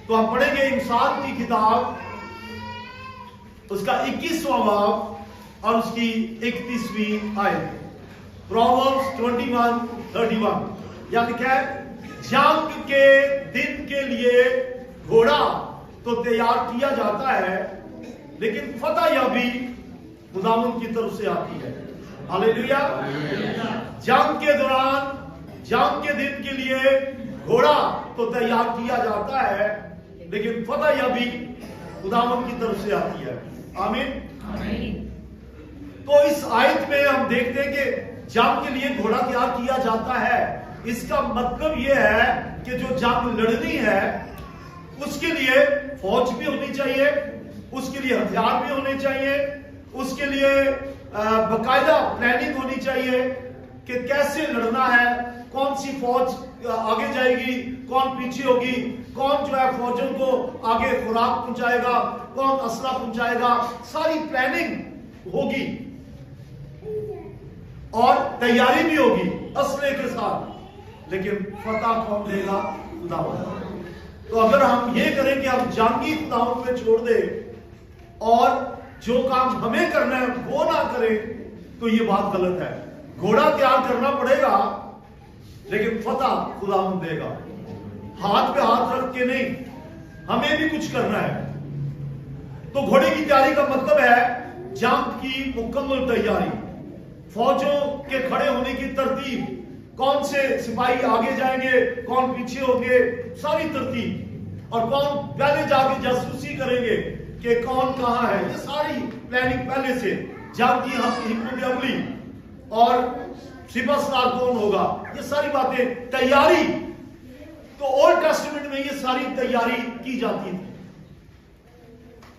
تو ہم پڑھیں گے انسان کی کتاب اس کا 21واں باب اور اس کی 31ویں آیت. پرووربس 21:31 یہاں لکھا ہے جنگ کے دن کے لیے گھوڑا تو تیار کیا جاتا ہے لیکن فتح یابی خداوند کی طرف سے آتی ہے. ہاللیلویا. جنگ کے دوران جنگ کے دن کے لیے گھوڑا تو تیار کیا جاتا ہے لیکن فتح یابی خداوند کی طرف سے آتی ہے. آمین. تو اس آیت میں ہم دیکھتے ہیں کہ جنگ کے لیے گھوڑا تیار کیا جاتا ہے. اس کا مطلب یہ ہے کہ جو جنگ لڑنی ہے اس کے لیے فوج بھی ہونی چاہیے, اس کے لیے ہتھیار بھی ہونے چاہیے, اس کے لیے باقاعدہ پلاننگ ہونی چاہیے کہ کیسے لڑنا ہے, کون سی فوج آگے جائے گی, کون پیچھے ہوگی, کون جو ہے فوجوں کو آگے خوراک پہنچائے گا, کون اسلحہ پہنچائے گا. ساری پلاننگ ہوگی اور تیاری بھی ہوگی اسلحے کے ساتھ, لیکن فتح کون دے گا؟ خداوند. تو اگر ہم یہ کریں کہ ہم جنگی خداوند پہ چھوڑ دیں اور جو کام ہمیں کرنا ہے وہ نہ کریں تو یہ بات غلط ہے. گھوڑا تیار کرنا پڑے گا لیکن فتح خداوند دے گا. ہاتھ پہ ہاتھ رکھ کے نہیں, ہمیں بھی کچھ کرنا ہے. تو گھوڑے کی تیاری کا مطلب ہے جنگ کی مکمل تیاری, فوجوں کے کھڑے ہونے کی ترتیب, کون سے سپاہی آگے جائیں گے, کون پیچھے ہوں گے, ساری ترتیب, اور کون پہلے جا کے جاسوسی کریں گے کہ کون کہاں ہے. یہ ساری پلاننگ پہلے سے, جنگ کی حکمت عملی اور سپہ سالار کون ہوگا, یہ ساری باتیں تیاری. تو اولڈ ٹیسٹمنٹ میں یہ ساری تیاری کی جاتی تھی.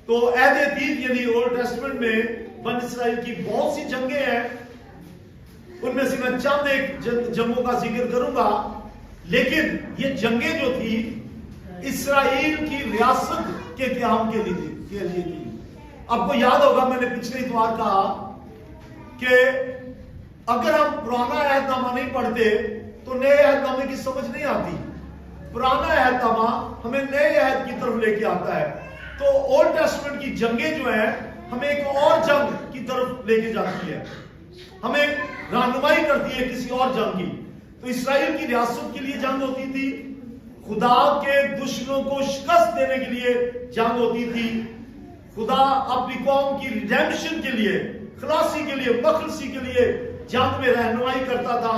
تو عہد عتیق یعنی اولڈ ٹیسٹمنٹ میں بن اسرائیل کی بہت سی جنگیں ہیں, ان میں سے میں چند ایک جنگوں کا ذکر کروں گا. لیکن یہ جنگیں جو تھی اسرائیل کی ریاست کے قیام کے لیے تھی. آپ کو یاد ہوگا میں نے پچھلے اتوار کہا کہ اگر ہم پرانا عہد نامہ نہیں پڑھتے تو نئے عہد نامے کی سمجھ نہیں آتی. پرانا عہد نامہ ہمیں نئے عہد کی طرف لے کے آتا ہے. تو اولڈ ٹیسٹمنٹ کی جنگیں جو ہیں ہمیں ایک اور جنگ کی طرف لے کے جاتی ہے, ہمیں رہنمائی کرتی ہے کسی اور جنگ کی. تو اسرائیل کی ریاست کے لیے جنگ ہوتی تھی, خدا کے دشمنوں کو شکست دینے کے لیے جنگ ہوتی تھی, خدا اپنی قوم کی ریڈیمپشن کے لیے, خلاصی کے لیے, مخلصی کے لیے جنگ میں رہنمائی کرتا تھا,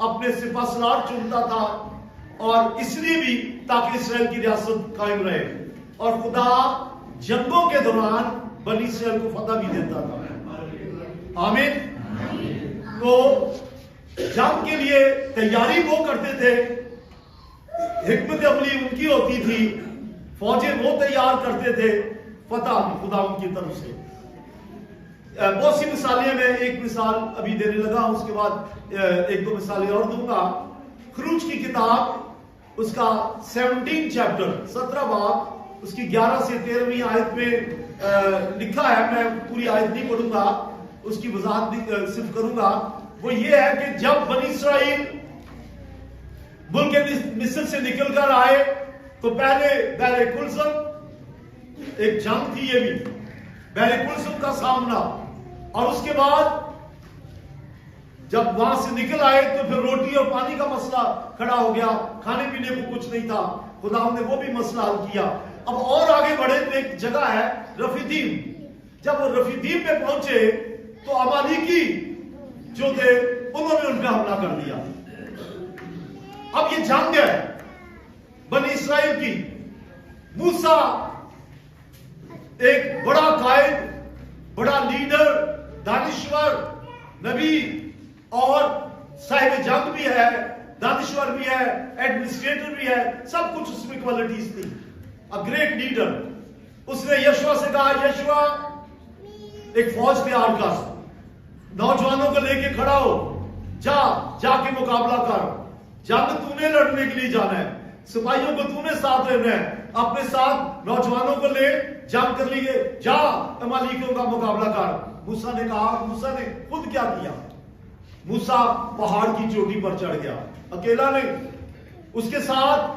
اپنے سپہ سالار چنتا تھا, اور اس لیے بھی تاکہ اسرائیل کی ریاست قائم رہے. اور خدا جنگوں کے دوران بنی اسرائیل کو فتح بھی دیتا تھا. آمین. تو جنگ کے لیے تیاری وہ کرتے تھے, حکمت عملی ان کی ہوتی تھی, فوجیں وہ تیار کرتے تھے, فتح خدا ان کی طرف سے. بہت سی مثالیں, میں ایک مثال ابھی دینے لگا, اس کے بعد ایک دو مثالیں اور دوں گا. خروج کی کتاب اس کا 17 چیپٹر 17 باب اس کی 11 سے 13ویں آیت میں لکھا ہے. میں پوری آیت نہیں پڑھوں گا, اس کی وضاحت صرف کروں گا. وہ یہ ہے کہ جب بنی اسرائیل ملک مصر سے نکل کر آئے تو پہلے بحر کلثم ایک جنگ تھی, یہ بھی بحر کلثم کا سامنا, اور اس کے بعد جب وہاں سے نکل آئے تو پھر روٹی اور پانی کا مسئلہ کھڑا ہو گیا, کھانے پینے کو کچھ نہیں تھا, خدا نے وہ بھی مسئلہ حل کیا. اب اور آگے بڑھے تو ایک جگہ ہے رفیدیم. جب وہ رفیدیم پہ پہنچے تو امالیکی جو تھے انہوں نے ان پہ حملہ کر دیا. اب یہ جنگ ہے بنی اسرائیل کی. موسیٰ ایک بڑا قائد, بڑا لیڈر, دانشور, نبی اور صاحب جنگ بھی ہے, دانشور بھی ہے, ایڈمنسٹریٹر بھی ہے, سب کچھ اس میں کوالٹیز تھی. A great leader. اس نے یشوا سے کہا, یشوا ایک فوج تیار کر, نوجوانوں کو لے کے کھڑا ہو, جا کے مقابلہ کر. جنگ تو نے لڑنے کے لیے جانا ہے, سپاہیوں کو تو نے ساتھ لینا ہے, اپنے ساتھ نوجوانوں کو لے جنگ کر لیے, جا امالیکیوں کا مقابلہ کر. موسیٰ نے کہا, موسیٰ نے خود کیا کیا؟ موسیٰ پہاڑ کی چوٹی پر چڑھ گیا, اکیلا نہیں, اس کے ساتھ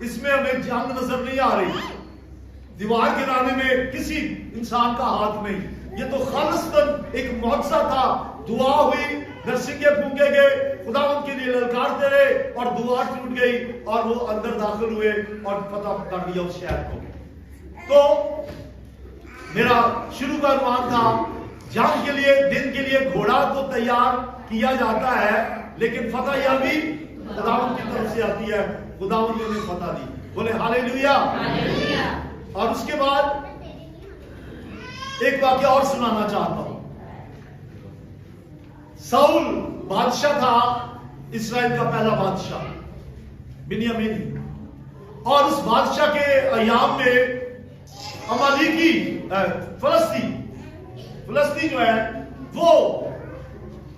اس میں ہمیں جنگ نظر نہیں آ رہی، دیوار گرانے میں کسی انسان کا ہاتھ نہیں، یہ تو خالصتاً ایک معجزہ تھا، دعا ہوئی، نرسنگے پھونکے گئے، خداوند کے لیے للکارتے رہے اور دعا ٹوٹ گئی اور وہ اندر داخل ہوئے اور فتح کر دیا اس شہر کو۔ تو میرا شروع کا عنوان تھا جنگ کے لیے، دن کے لیے گھوڑا تو تیار کیا جاتا ہے، لیکن فتح یابی خداوند کی طرف سے آتی ہے، خداوند نے انہیں فتح دی، بولے ہاللیلویا۔ اور اس کے بعد ایک واقعہ اور سنانا چاہتا ہوں۔ ساؤل بادشاہ تھا، اسرائیل کا پہلا بادشاہ بنیامین، اور اس بادشاہ کے ایام میں امالیکی فلسطین جو ہے وہ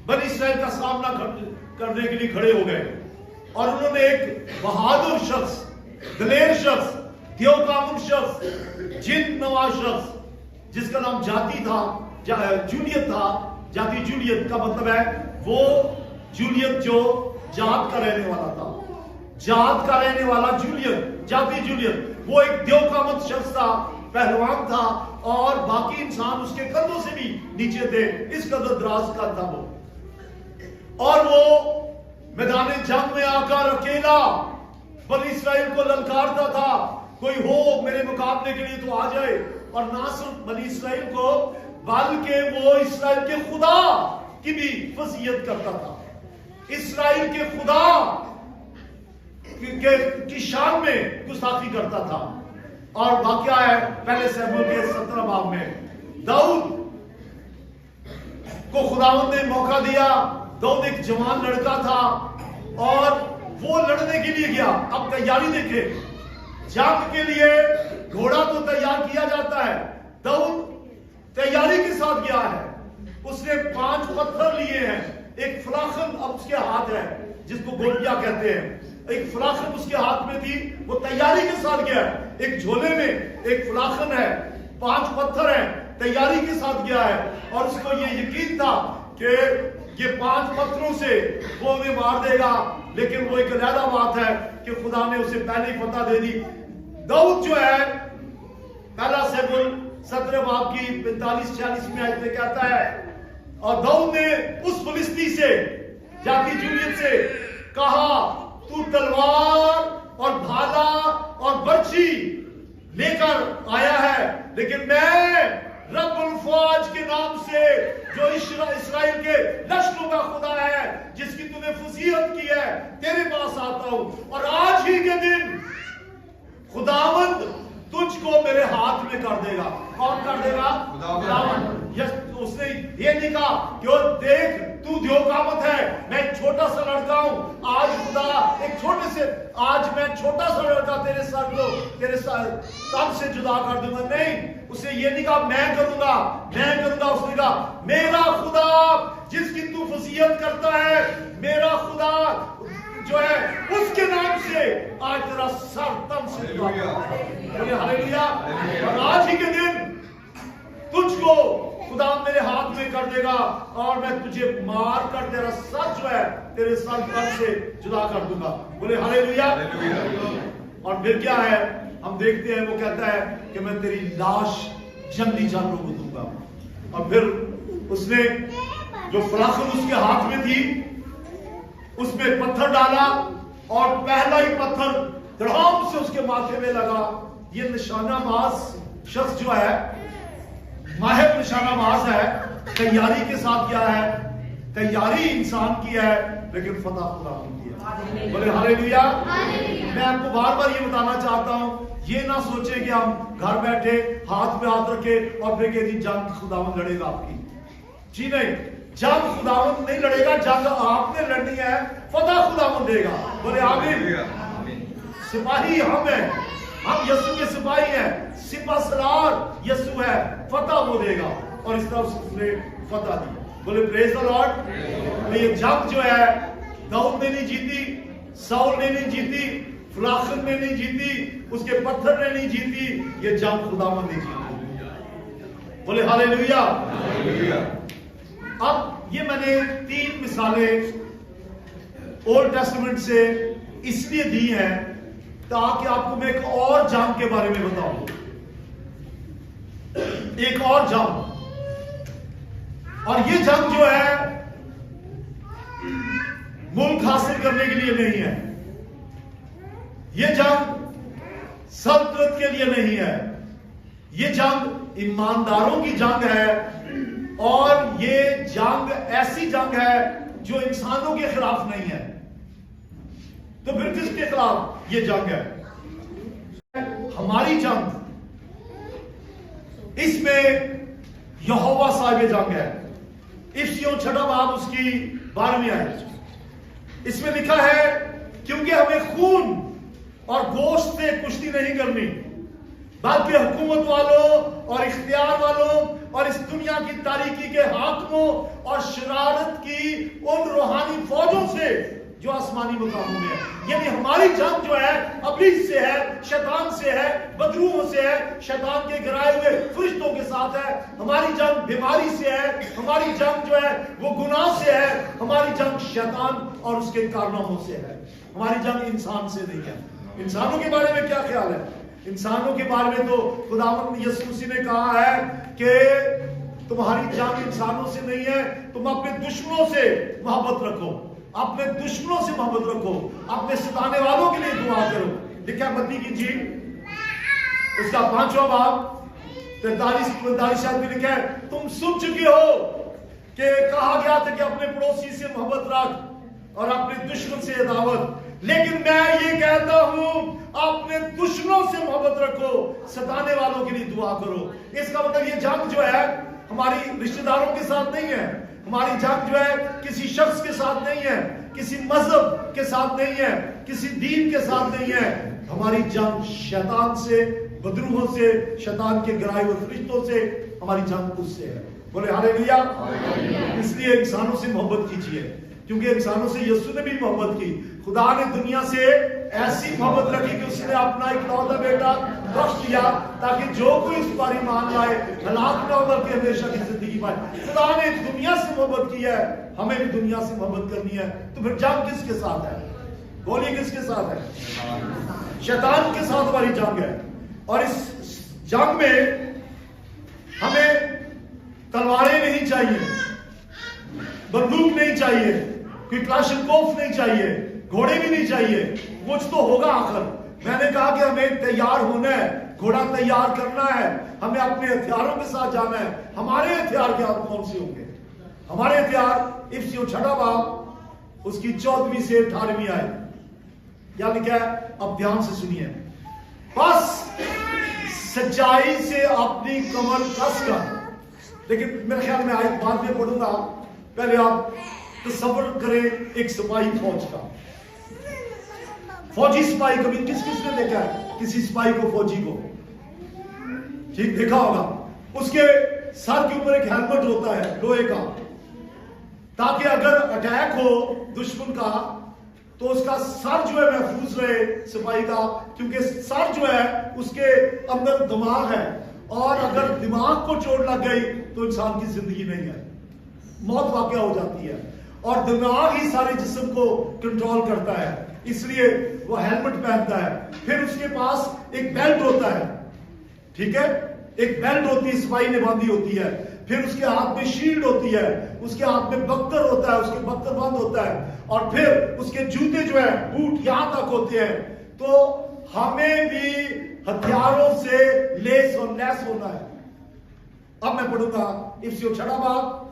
بنی اسرائیل کا سامنا کرنے کے لیے کھڑے ہو گئے، اور انہوں نے ایک بہادر شخص، دلیر شخص، دیو کامن شخص، جن نواز شخص جس کا نام جاتی تھا، جولیت تھا۔ جاتی جولیت کا مطلب ہے وہ جولیت جو جات کا رہنے والا تھا، جات کا رہنے والا جولیت، جاتی جولیت، وہ ایک دیو کامن شخص تھا، پہلوان تھا، اور باقی انسان اس کے کندھوں سے بھی نیچے تھے، اس قدر دراز کا تھا وہ، اور وہ میدان جنگ میں آ کر اکیلا بنی اسرائیل کو للکارتا تھا، کوئی ہو میرے مقابلے کے لیے تو آ جائے، اور نہ صرف بنی اسرائیل کو بلکہ وہ اسرائیل کے خدا کی بھی فضیلت کرتا تھا، اسرائیل کے خدا کی شان میں گستاخی کرتا تھا۔ اور واقعہ ہے پہلے سموئیل کے 17 باب میں، داؤد کو خداوند نے موقع دیا، داؤد ایک جوان لڑکا تھا اور وہ لڑنے کے لیے گیا۔ اب تیاری دیکھیں، جنگ کے لیے گھوڑا تو تیار کیا جاتا ہے، داؤد تیاری کے ساتھ گیا ہے، اس نے 5 پتھر لیے ہیں، ایک فلاخن اب اس کے ہاتھ ہے جس کو گولیا کہتے ہیں، ایک فلاخن اس کے ہاتھ میں تھی، وہ تیاری کے ساتھ گیا ہے، ایک جھولے میں ایک فلاخن ہے، 5 پتھر ہیں، تیاری کے ساتھ گیا ہے، اور اس کو یہ یقین تھا کہ یہ 5 پتھروں سے وہ انہیں مار دے گا، لیکن وہ ایک علیحدہ بات ہے کہ خدا نے اسے پہلے ہی فتح دے دی۔ داؤد جو ہے پہلا سموئیل 17 باب کی 45-46 میں آیت میں کہتا ہے، اور داؤد نے اس فلسطی سے، جاتی جولیت سے کہا، تو تلوار اور بھالا اور برچھی لے کر آیا ہے، لیکن میں رب الفوج کے نام سے جو اسرائیل کے لشکروں کا خدا ہے، جس کی تم نے فضیلت کی ہے، تیرے پاس آتا ہوں، اور آج ہی کے دن خداوند تجھ کو میرے ہاتھ میں کر دے گا۔ کون کر دے گا؟ خداوند۔ اس نے یہ نہیں کہا کہ دیکھ تو دیو کامت ہے، میں چھوٹا سا لڑکا ہوں، آج خدا ایک آج میں چھوٹا سا لڑکا تیرے سر کو تیرے سر سے جدا کر دوں گا، نہیں، اسے یہ نہیں کہا میں کروں گا، اس نے کہا میرا خدا جس کی تو فضیلت کرتا ہے، میرا خدا جو ہے اس کے نام سے آج تیرا سر تن سے جدا کر دوں گا، ہاللیلویا۔ اور آج ہی کے دن تجھ کو خدا میرے ہاتھ میں کر دے گا، اور میں تجھے مار کر تیرا سر جو ہے تیرے سر تن سے جدا کر دوں گا، بولے ہاللیلویا۔ اور پھر کیا ہے، ہم دیکھتے ہیں وہ کہتا ہے کہ میں تیری لاش جنگلی جانوروں کو دوں گا، اور پھر اس نے جو فلاخن اس کے ہاتھ میں تھی اس میں پتھر ڈالا، اور پہلا ہی پتھر دھڑام سے اس کے ماتھے میں لگا۔ یہ نشانہ باز شخص جو ہے ماہر نشانہ باز ہے، تیاری کے ساتھ کیا ہے، تیاری انسان کی ہے، لیکن فتح خدا کی ہے، بولے ہاللیلویا۔ میں آپ کو بار بار یہ بتانا چاہتا ہوں، یہ نہ سوچیں کہ ہم گھر بیٹھے ہاتھ پہ ہاتھ رکھے اور پھر کہ جنگ خداوند لڑے گا آپ کی، جی نہیں، جنگ خداوند نہیں لڑے گا، جنگ آپ نے لڑنی ہے، فتح خداوند دے گا، بولے آمین۔ سپاہی ہم ہیں، ہم یسوع کے سپاہی ہیں، سپہ سالار یسوع ہے، فتح وہ دے گا، اور اس طرح اس نے فتح دی، بولے پریز دی لارڈ۔ یہ جنگ جو ہے داؤد نے نہیں جیتی، ساؤل نے نہیں جیتی، فلاخن نے نہیں جیتی، اس کے پتھر نے نہیں جیتی، یہ جنگ خداوند نے جیتی، بولے ہاللیلویا۔ اب یہ میں نے 3 مثالیں اولڈ ٹیسٹمنٹ سے اس لیے دی ہیں تاکہ آپ کو میں ایک اور جنگ کے بارے میں بتاؤں. ایک اور جنگ. اور یہ جنگ جو ہے ملک حاصل کرنے کے لیے نہیں ہے. یہ جنگ سلطنت کے لیے نہیں ہے. یہ جنگ ایمانداروں کی جنگ ہے. اور یہ جنگ ایسی جنگ ہے جو انسانوں کے خلاف نہیں ہے. تو پھر کس کے خلاف یہ جنگ ہے؟ ہماری جنگ. اس میں یہوہ صاحب جنگ ہے. افسیوں 6 باب اس کی 12ویں آیت. اس میں لکھا ہے کیونکہ ہمیں خون اور گوشت سے کشتی نہیں کرنی بلکہ حکومت والوں اور اختیار والوں اور اس دنیا کی تاریکی کے حاکموں اور شرارت کی ان روحانی فوجوں سے جو آسمانی مقاموں میں ہے. یعنی ہماری جنگ جو ہے ابلیس سے ہے, شیطان سے ہے, بدروحوں سے ہے, شیطان کے گرائے ہوئے فرشتوں کے ساتھ ہے. ہماری جنگ بیماری سے ہے. ہماری جنگ جو ہے وہ گناہ سے ہے. ہماری جنگ شیطان اور اس کے کارناموں سے ہے. ہماری جنگ انسان سے نہیں ہے. انسانوں کے بارے میں کیا خیال ہے؟ انسانوں کے بارے میں تو خداوند یسوع مسیح نے کہا ہے کہ تمہاری جنگ انسانوں سے نہیں ہے. تم اپنے دشمنوں سے محبت رکھو. اپنے دشمنوں سے محبت رکھو. اپنے ستانے والوں کے لیے دعا کرو. لکھا ہے متی کی انجیل اس کا 5واں باب 43 میں لکھا ہے تم سن چکے ہو کہ کہا گیا تھا کہ اپنے پڑوسی سے محبت رکھ اور اپنے دشمن سے عداوت. لیکن میں یہ کہتا ہوں اپنے دشمنوں سے محبت رکھو, ستانے والوں کے لیے دعا کرو. اس کا مطلب یہ جنگ جو ہے ہماری رشتہ داروں کے ساتھ نہیں ہے. ہماری جنگ جو ہے کسی شخص کے ساتھ نہیں ہے, کسی مذہب کے ساتھ نہیں ہے, کسی دین کے ساتھ نہیں ہے. ہماری جنگ شیطان سے, بدروحوں سے, شیطان کے گرائے ہوئے فرشتوں سے. ہماری جنگ اس سے ہے. بولے ہاللیلویا. اس لیے انسانوں سے محبت کیجیے کیونکہ انسانوں سے یسوع نے بھی محبت کی. خدا نے دنیا سے ایسی محبت رکھی کہ اس نے اپنا اکلوتا بیٹا بخش دیا تاکہ جو کوئی اس پر ایمان لائے ہلاک نہ ہو بلکہ ہمیشہ کی زندگی پائے. خدا نے دنیا سے محبت کی ہے, ہمیں بھی دنیا سے محبت کرنی ہے. تو پھر جنگ کس کے ساتھ ہے؟ بولیے کس کے ساتھ ہے؟ شیطان کے ساتھ ہماری جنگ ہے. اور اس جنگ میں ہمیں تلواریں نہیں چاہیے, بندوق نہیں چاہیے, کوئی کلاشنکوف نہیں چاہیے, گھوڑے بھی نہیں چاہیے. کچھ تو ہوگا آخر. میں نے کہا کہ ہمیں تیار ہونا ہے, گھوڑا تیار کرنا ہے, ہمیں اپنے ہتھیاروں کے ساتھ جانا ہے. ہمارے ہتھیار کیا کون سے ہوں گے؟ ہمارے ہتھیار افسیوں 6 باب اس کی 14ویں سے 18ویں آیت کیا لکھا ہے؟ اب دھیان سے سنیے. بس سچائی سے اپنی کمر کس کر. لیکن میرے خیال میں آیت بعد میں پڑھوں گا. پہلے آپ تصور کریں ایک سپاہی فوج کا. فوجی سپاہی کبھی کس نے دیکھا ہے کسی سپاہی کو, فوجی کو؟ ٹھیک دیکھا ہوگا. اس کے سر کے اوپر ایک ہیلمٹ ہوتا ہے لوہے کا تاکہ اگر اٹیک ہو دشمن کا تو اس کا سر جو ہے محفوظ رہے سپاہی کا, کیونکہ سر جو ہے اس کے اندر دماغ ہے اور اگر دماغ کو چوٹ لگ گئی تو انسان کی زندگی نہیں ہے, موت واقع ہو جاتی ہے. اور دماغ ہی سارے جسم کو کنٹرول کرتا ہے, اس لیے وہ ہیلمٹ پہنتا ہے. پھر اس کے پاس ایک بیلٹ ہوتا ہے, ٹھیک ہے, ایک بیلٹ ہوتی ہے سپاہی نے باندھی ہوتی ہے. پھر اس کے ہاتھ میں شیلڈ ہوتی ہے, اس کے ہاتھ میں بختر ہوتا ہے, اس کے بختر بند ہوتا ہے, اور پھر اس کے جوتے جو ہے بوٹ یہاں تک ہوتے ہیں. تو ہمیں بھی ہتھیاروں سے لیس اور لیس ہونا ہے. اب میں پڑھوں گا افسیوں 6 باب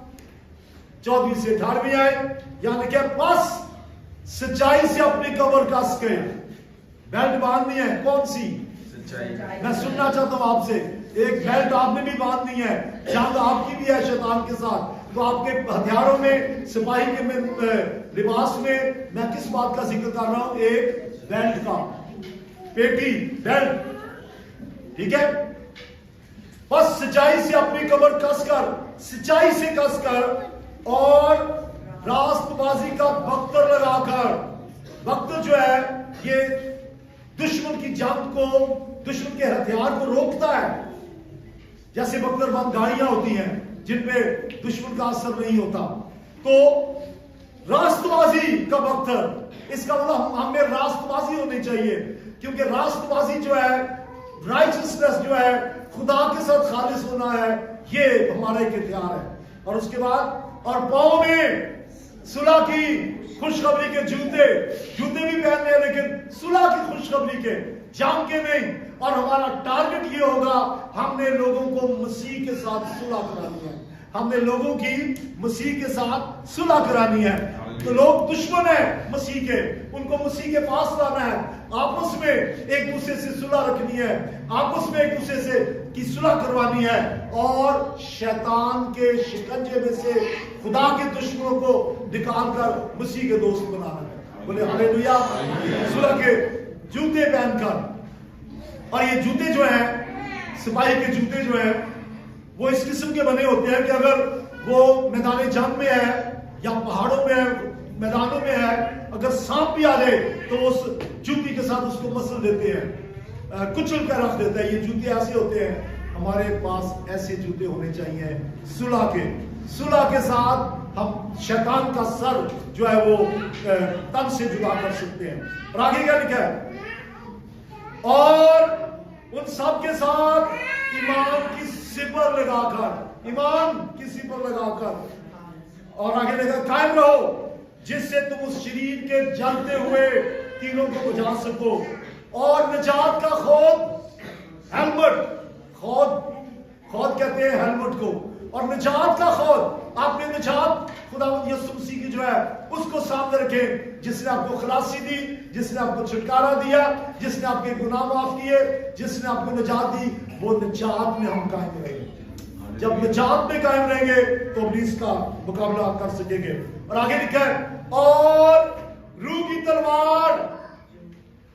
14ویں سے 18ویں آیت. یہاں لکھا ہے بس سچائی سے اپنی کمر کس کے. بیلٹ باندھنی ہے, کون سی؟ سچائی. میں سننا چاہتا ہوں آپ سے, ایک بیلٹ آپ نے بھی باندھنی ہے. جنگ آپ کی بھی ہے شیطان کے ساتھ. تو آپ کے ہتھیاروں میں, سپاہی کے لباس میں میں کس بات کا ذکر کر رہا ہوں؟ ایک بیلٹ کا, پیٹی بیلٹ, ٹھیک ہے. بس سچائی سے اپنی کمر کس کر, سچائی سے کس کر, اور راست بازی کا بختر لگا کر. بختر جو ہے یہ دشمن کی جنگ کو, دشمن کے ہتھیار کو روکتا ہے. جیسے بختر بند گاڑیاں ہوتی ہیں جن پہ دشمن کا اثر نہیں ہوتا. تو راست بازی کا بختر, اس کا مطلب ہمیں راست بازی ہونی چاہیے. کیونکہ راست بازی جو ہے، رائچسنس جو ہے، خدا کے ساتھ خالص ہونا ہے، یہ ہمارا ایک اختیار ہے۔ اور اس کے بعد اور پاؤں میں صلح کی خوشخبری کے جوتے بھی پہننے ہیں، لیکن صلح کی خوشخبری کے، جام کے نہیں۔ اور ہمارا ٹارگٹ یہ ہوگا، ہم نے لوگوں کو مسیح کے ساتھ صلح کرانی ہے، ہم نے لوگوں کی مسیح کے ساتھ صلح کرانی ہے۔ تو لوگ دشمن ہیں مسیح کے، ان کو مسیح کے پاس لانا ہے، آپس میں ایک دوسرے سے صلح رکھنی ہے، آپس میں ایک دوسرے سے کی صلح کروانی ہے، اور شیطان کے شکنجے میں سے خدا کے دشمنوں کو نکال کر مسیح کے دوست بنانا ہے۔ بولے ہاللیلویا۔ صلح کے جوتے پہن کر، اور یہ جوتے جو ہیں، سپاہی کے جوتے جو ہیں، وہ اس قسم کے بنے ہوتے ہیں کہ اگر وہ میدان جنگ میں ہے یا پہاڑوں میں ہے، میدانوں میں ہے، اگر سانپ بھی آ جائے تو وہ اس جوتی کے ساتھ اس کو مسل دیتے ہیں، کچل کر رکھ دیتا ہے۔ یہ جوتے ایسے ہوتے ہیں، ہمارے پاس ایسے جوتے ہونے چاہیے صلح کے ساتھ ہم شیطان کا سر جو ہے وہ تن سے جدا کر سکتے ہیں۔ اور آگے کیا لکھا ہے؟ اور ان سب کے ساتھ ایمان کی سپر لگا کر، اور آگے لکھا قائم رہو، جس سے تم اس شریر کے جلتے ہوئے تیروں کو بجھا سکو، اور نجات کا خود کہتے ہیں ہیلمٹ کو، اور نجات کا خود، آپ نے نجات خداوند یسوع مسیح کی جو ہے اس کو سامنے رکھیں، جس نے آپ کو خلاصی دی، جس نے آپ کو چھٹکارا دیا، جس نے آپ کے گناہ معاف کیے، جس نے آپ کو نجات دی، وہ نجات میں ہم قائم رہیں گے۔ جب نجات میں قائم رہیں گے تو ابلیس کا مقابلہ کر سکیں گے۔ اور آگے لکھا ہے اور روح کی تلوار،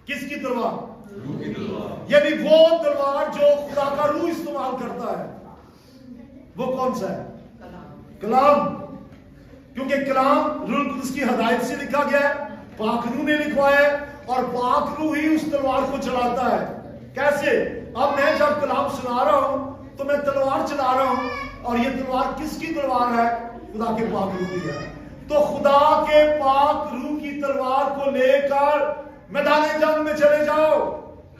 کس کی تلوار؟ روح کی تلوار، یعنی وہ تلوار جو خدا کا روح استعمال کرتا ہے، وہ کون سا ہے؟ کلام، کیونکہ کلام روح القدس کی ہدایت سے لکھا گیا ہے، پاک روح نے لکھوایا ہے، اور پاک روح ہی اس تلوار کو چلاتا ہے۔ کیسے؟ اب میں جب کلام سنا رہا ہوں تو میں تلوار چلا رہا ہوں، اور یہ تلوار کس کی تلوار ہے؟ خدا کے پاک روح کی ہے۔ تو خدا کے پاک روح کی تلوار کو لے کر میدان جنگ میں چلے جاؤ،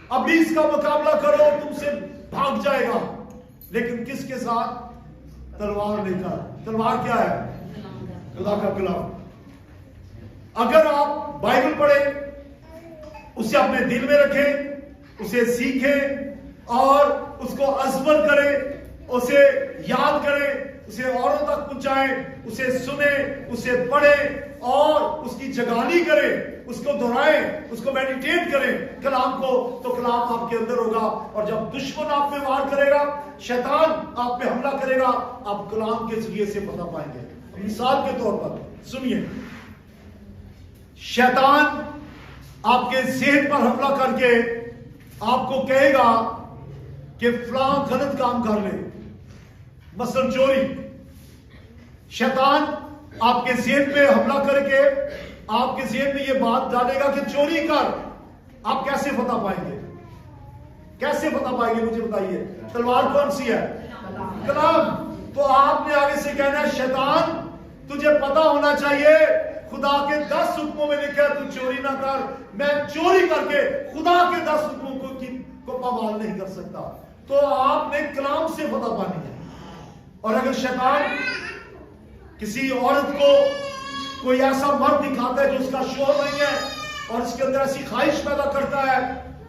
ابلیس کا مقابلہ کرو، تم سے بھاگ جائے گا، لیکن کس کے ساتھ؟ تلوار لے کر۔ تلوار کیا ہے؟ خدا کا کلام۔ اگر آپ بائبل پڑھیں، اسے اپنے دل میں رکھیں، اسے سیکھیں اور اس کو عزم کریں، اسے یاد کریں، اسے اوروں تک پہنچائیں، اسے سنیں، اسے پڑھیں اور اس کی جگانی کریں، اس کو دہرائیں، اس کو میڈیٹیٹ کریں کلام کو، تو کلام آپ کے اندر ہوگا۔ اور جب دشمن آپ پہ وار کرے گا، شیطان آپ پہ حملہ کرے گا، آپ کلام کے ذریعے سے فتح پائیں گے۔ مثال کے طور پر سنیے، شیطان آپ کے ذہن پر حملہ کر کے آپ کو کہے گا کہ فلاں غلط کام کر لے، مثلا چوری۔ شیطان آپ کے ذہن پہ حملہ کر کے آپ کے ذہن میں یہ بات ڈالے گا کہ چوری کر۔ آپ کیسے فتح پائیں گے؟ کیسے فتح پائیں گے؟ مجھے بتائیے۔ تلوار کون سی ہے؟ کلام۔ تو آپ نے آگے سے کہنا ہے شیطان تجھے پتا ہونا چاہیے خدا کے 10 حکموں میں لکھا ہے تو چوری نہ کر، میں چوری کر کے خدا کے 10 حکموں کو پامال نہیں کر سکتا۔ تو آپ نے کلام سے فتح پانی ہے۔ اور اگر شیطان کسی عورت کو کوئی ایسا مرد دکھاتا ہے جو اس کا شوہر نہیں ہے، اور اس کے اندر ایسی خواہش پیدا کرتا ہے،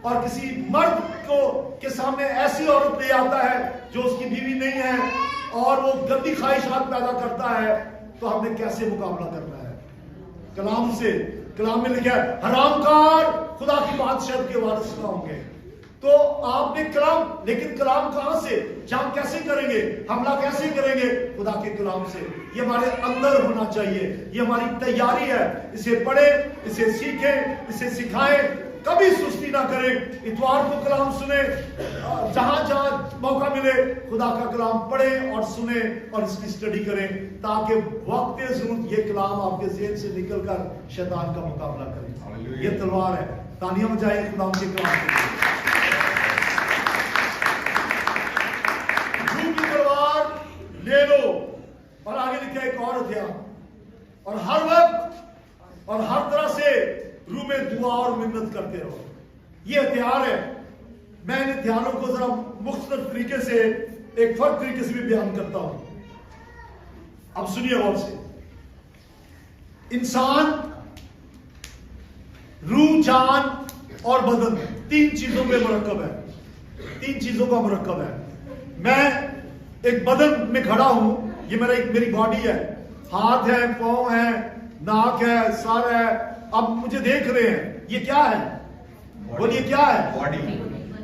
اور کسی مرد کو کے سامنے ایسی عورت لے آتا ہے جو اس کی بیوی نہیں ہے، اور وہ گندی خواہشات پیدا کرتا ہے، تو ہم نے کیسے مقابلہ کرنا ہے؟ کلام سے۔ کلام میں لکھا ہے حرام کار خدا کی بادشاہت کے وارث نہ ہوں گے۔ تو آپ نے کلام، لیکن کلام کہاں سے؟ جنگ کیسے کریں گے؟ حملہ کیسے کریں گے؟ خدا کے کلام سے۔ یہ ہمارے اندر ہونا چاہیے، یہ ہماری تیاری ہے۔ اسے پڑھیں، اسے سیکھیں، اسے سکھائیں، کبھی سستی نہ کریں۔ اتوار کو کلام سنیں، جہاں جہاں موقع ملے خدا کا کلام پڑھیں اور سنیں اور اس کی اسٹڈی کریں، تاکہ وقت ضرورت یہ کلام آپ کے ذہن سے نکل کر شیطان کا مقابلہ کریں۔ یہ تلوار ہے۔ تانیاں بجائیں خدا کے کلام کے لیے۔ روح کی تلوار لے لو، اور آگے لکھا ایک اور ہتھیار، اور ہر وقت اور ہر طرح سے روح میں دعا اور منت کرتے رہو۔ یہ ہتھیار ہے. میں ان ہتھیاروں کو ذرا مختلف طریقے سے ایک فرق طریقے سے بھی بیان کرتا ہوں. اب سنیے غور سے. انسان روح، جان اور بدن 3 چیزوں پہ مرکب ہے. 3 چیزوں کا مرکب ہے. میں ایک بدن میں کھڑا ہوں، یہ میری باڈی ہے، ہاتھ ہے، پاؤں ہے، ناک ہے، سر ہے. اب مجھے دیکھ رہے ہیں، یہ کیا ہے؟ بولیے کیا ہے؟ باڈی.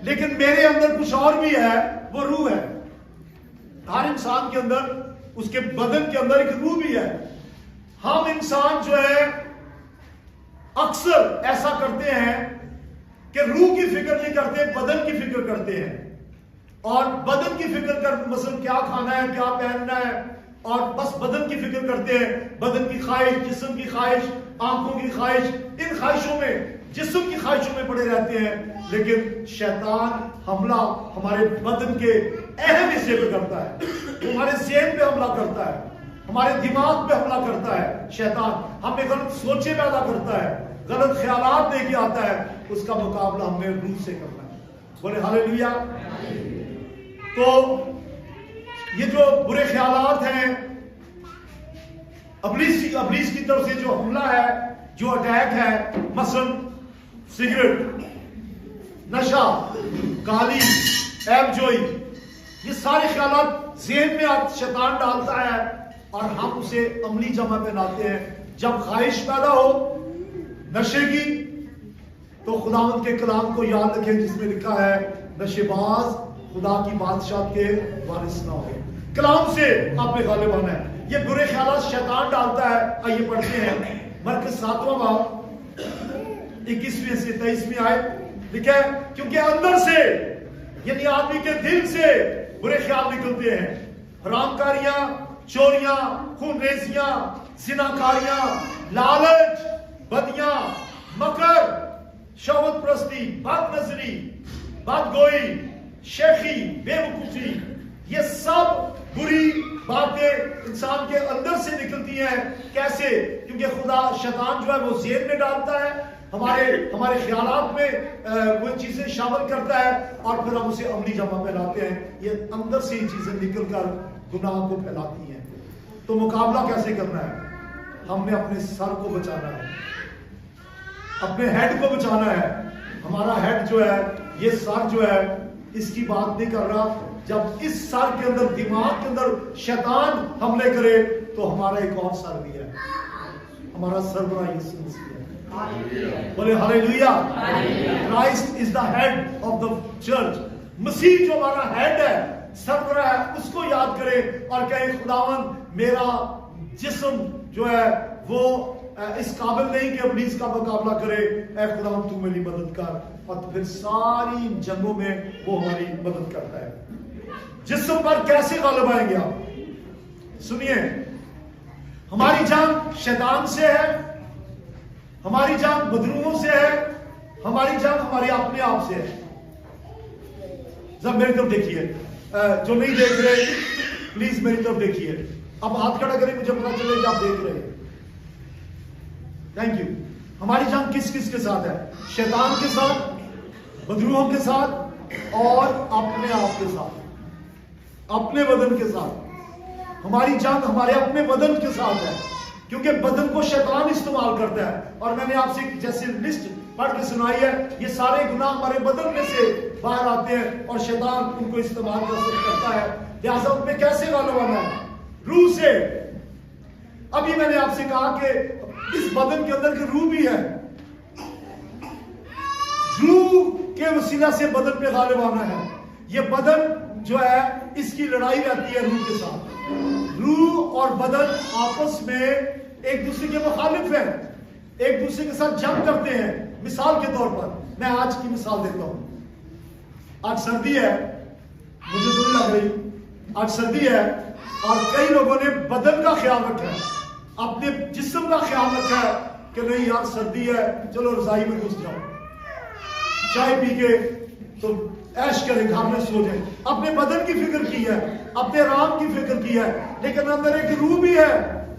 لیکن میرے اندر کچھ اور بھی ہے، وہ روح ہے. ہر انسان کے اندر، اس کے بدن کے اندر ایک روح بھی ہے. ہم انسان جو ہے اکثر ایسا کرتے ہیں کہ روح کی فکر نہیں کرتے، بدن کی فکر کرتے ہیں. اور بدن کی فکر کر مثلا کیا کھانا ہے، کیا پہننا ہے، اور بس بدن کی فکر کرتے ہیں. بدن کی خواہش، جسم کی خواہش، آنکھوں کی خواہش، ان خواہشوں میں، جسم کی خواہشوں میں پڑے رہتے ہیں. لیکن شیطان حملہ ہمارے بدن کے اہم حصے پہ کرتا ہے. وہ ہمارے ذہن پہ حملہ کرتا ہے، ہمارے دماغ پہ حملہ کرتا ہے. شیطان ہمیں غلط سوچیں پیدا کرتا ہے، غلط خیالات لے کے آتا ہے. اس کا مقابلہ ہم نے روح سے کرنا ہے. بولے ہاللیلویا. تو یہ جو برے خیالات ہیں، ابلیس کی طرف سے جو حملہ ہے، جو اٹیک ہے، مثلا سگریٹ، نشہ، کالی، عیب جوئی، یہ سارے خیالات ذہن میں شیطان ڈالتا ہے اور ہم اسے عملی جمع پہ لاتے ہیں. جب خواہش پیدا ہو نشے کی، تو خداوند کے کلام کو یاد رکھیں جس میں لکھا ہے نشے باز خدا کی بادشاہ کے وارث نہ ہو. کلام سے آپ پہ غالب آنا ہے. یہ برے خیالات شیطان ڈالتا ہے. آئیے پڑھتے ہیں مرکز 7واں باب 21ویں سے 23ویں آیت. لکھا ہے کیونکہ اندر سے یعنی آدمی کے دل سے برے خیال نکلتے ہیں. حرام کاریاں، چوریاں، خون ریزیاں، زناکاریاں، لالچ، بدیاں، مکر، شہوت پرستی، بد نظری، بد گوئی، شیخی، بے وقوفی. یہ سب بری باتیں انسان کے اندر سے نکلتی ہیں. کیسے؟ کیونکہ خدا شیطان جو ہے وہ ذہن میں ڈالتا ہے، ہمارے خیالات میں وہ چیزیں شامل کرتا ہے اور پھر ہم اسے عملی جمع پہ لاتے ہیں. یہ اندر سے یہ چیزیں نکل کر گناہ کو پھیلاتی ہیں. تو مقابلہ کیسے کرنا ہے؟ ہم نے اپنے سر کو بچانا ہے، اپنے ہیڈ کو بچانا ہے. ہمارا ہیڈ جو ہے، یہ سر جو ہے، اس کی بات نہیں کر رہا. جب اس سر کے اندر، دماغ کے اندر شیطان حملے کرے تو ہمارا ایک اور سر بھی ہے، ہمارا سربراہ یسوع مسیح ہے. بولے hallelujah. Christ is the head of the church. مسیح جو ہمارا ہیڈ ہے، سربراہ ہے، اس کو یاد کرے اور کہے خداوند میرا جسم جو ہے وہ اس قابل نہیں کہ ابلیس کا مقابلہ کرے. اے خداوند تو میری مدد کر. اور پھر ساری جنگوں میں وہ ہماری مدد کرتا ہے. جسم پر کیسے غالب آئیں گے آپ؟ سنیے، ہماری جنگ شیطان سے ہے، ہماری جنگ بدروحوں سے ہے، ہماری جنگ ہمارے اپنے آپ سے ہے. ذرا میری طرف دیکھیے، جو نہیں دیکھ رہے پلیز میری طرف دیکھیے. اب ہاتھ کھڑا کریں، مجھے پتا چلے کہ آپ دیکھ رہے ہیں. Thank you. ہماری جنگ کس کس کے ساتھ ہے؟ شیطان کے ساتھ، بدروحوں کے ساتھ اور اپنے آپ کے ساتھ، اپنے بدن کے ساتھ. ہماری جنگ ہمارے اپنے بدن کے ساتھ ہے، کیونکہ بدن کو شیطان استعمال کرتا ہے. اور میں نے آپ سے جیسے لسٹ پڑھ کے سنائی ہے، یہ سارے گناہ ہمارے بدن میں سے باہر آتے ہیں اور شیطان ان کو استعمال کرتا ہے. لہٰذا ان پہ کیسے غالب آنا ہے؟ روح سے. ابھی میں نے آپ سے کہا کہ اس بدن کے اندر کی روح بھی ہے. روح کے وسیلہ سے بدن پہ غالب آنا ہے. یہ بدن جو ہے اس کی لڑائی رہتی ہے روح کے ساتھ. روح اور بدن آپس میں ایک دوسرے کے مخالف ہیں، ایک دوسرے کے ساتھ جنگ کرتے ہیں. مثال کے طور پر میں آج کی مثال دیتا ہوں. آج سردی ہے، مجھے تو نہیں لگ رہی آج سردی ہے، اور کئی لوگوں نے بدن کا خیال رکھا ہے، اپنے جسم کا خیال رکھا ہے کہ نہیں یار سردی ہے، چلو رضائی میں گھس جاؤ، چائے پی کے تو عیش کریں، گھر میں سو جائیں. اپنے بدن کی فکر کی ہے، اپنے آرام کی فکر کی ہے، لیکن اندر ایک روح بھی ہے